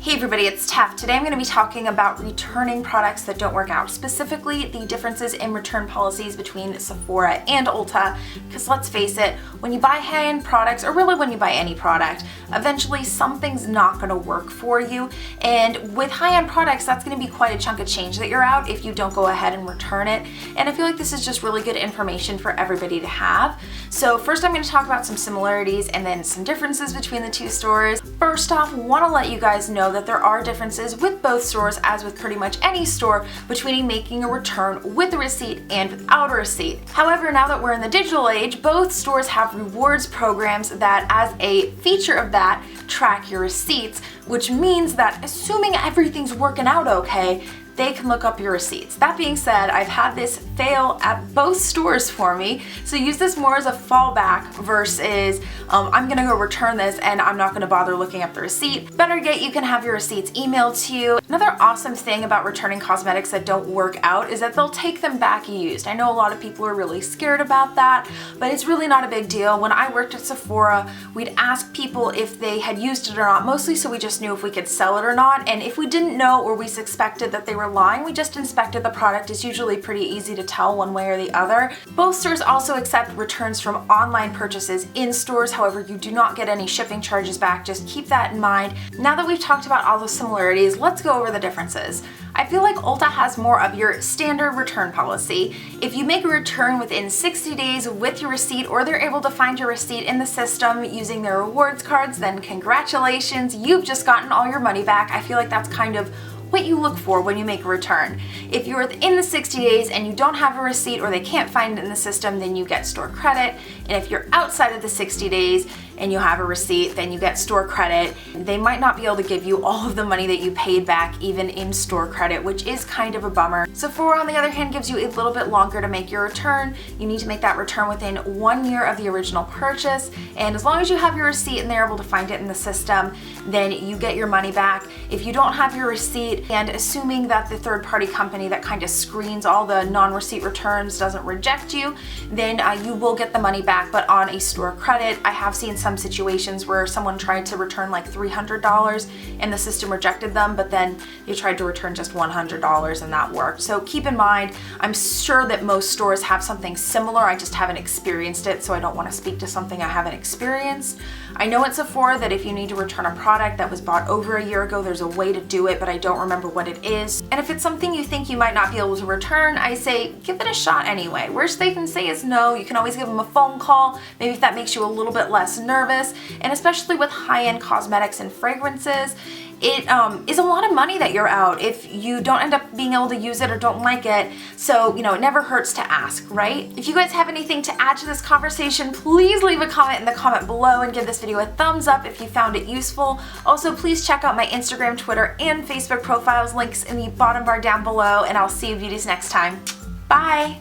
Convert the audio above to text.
Hey everybody, it's Tef. Today I'm going to be talking about returning products that don't work out, specifically the differences in return policies between Sephora and Ulta, because let's face it, when you buy high-end products, or really when you buy any product, eventually something's not going to work for you, and with high-end products, that's going to be quite a chunk of change that you're out if you don't go ahead and return it, and I feel like this is just really good information for everybody to have. So first I'm going to talk about some similarities and then some differences between the two stores. First off, want to let you guys know that there are differences with both stores, as with pretty much any store, between making a return with a receipt and without a receipt. However, now that we're in the digital age, both stores have rewards programs that, as a feature of that, track your receipts, which means that assuming everything's working out okay, they can look up your receipts. That being said, I've had this fail at both stores for me, so use this more as a fallback versus I'm gonna go return this and I'm not gonna bother looking up the receipt. Better yet, you can have your receipts emailed to you. Another awesome thing about returning cosmetics that don't work out is that they'll take them back used. I know a lot of people are really scared about that, but it's really not a big deal. When I worked at Sephora, we'd ask people if they had used it or not, mostly so we just knew if we could sell it or not, and if we didn't know or we suspected that they were lying, we just inspected the product. It's usually pretty easy to tell one way or the other. Both stores also accept returns from online purchases in stores, however you do not get any shipping charges back, just keep that in mind. Now that we've talked about all the similarities, let's go over the differences. I feel like Ulta has more of your standard return policy. If you make a return within 60 days with your receipt, or they're able to find your receipt in the system using their rewards cards, then congratulations, you've just gotten all your money back. I feel like that's kind of what you look for when you make a return. If you're within the 60 days and you don't have a receipt or they can't find it in the system, then you get store credit. And if you're outside of the 60 days and you have a receipt, then you get store credit. They might not be able to give you all of the money that you paid back even in store credit, which is kind of a bummer. Sephora, on the other hand, gives you a little bit longer to make your return. You need to make that return within 1 year of the original purchase, and as long as you have your receipt and they're able to find it in the system, then you get your money back. If you don't have your receipt, and assuming that the third-party company that kind of screens all the non-receipt returns doesn't reject you, then you will get the money back, but on a store credit. I have seen some situations where someone tried to return like $300 and the system rejected them, but then they tried to return just $100 and that worked. So keep in mind, I'm sure that most stores have something similar. I just haven't experienced it, so I don't want to speak to something I haven't experienced. I know at Sephora that if you need to return a product that was bought over a year ago, there's a way to do it, but I don't remember what it is. And if it's something you think you might not be able to return, I say give it a shot anyway. Worst they can say is no. You can always give them a phone call, maybe if that makes you a little bit less nervous. And especially with high-end cosmetics and fragrances, it is a lot of money that you're out if you don't end up being able to use it or don't like it. So, it never hurts to ask, right? If you guys have anything to add to this conversation, please leave a comment in the comment below and give this video a thumbs up if you found it useful. Also, please check out my Instagram, Twitter, and Facebook profiles, links in the bottom bar down below, and I'll see you beauties next time. Bye!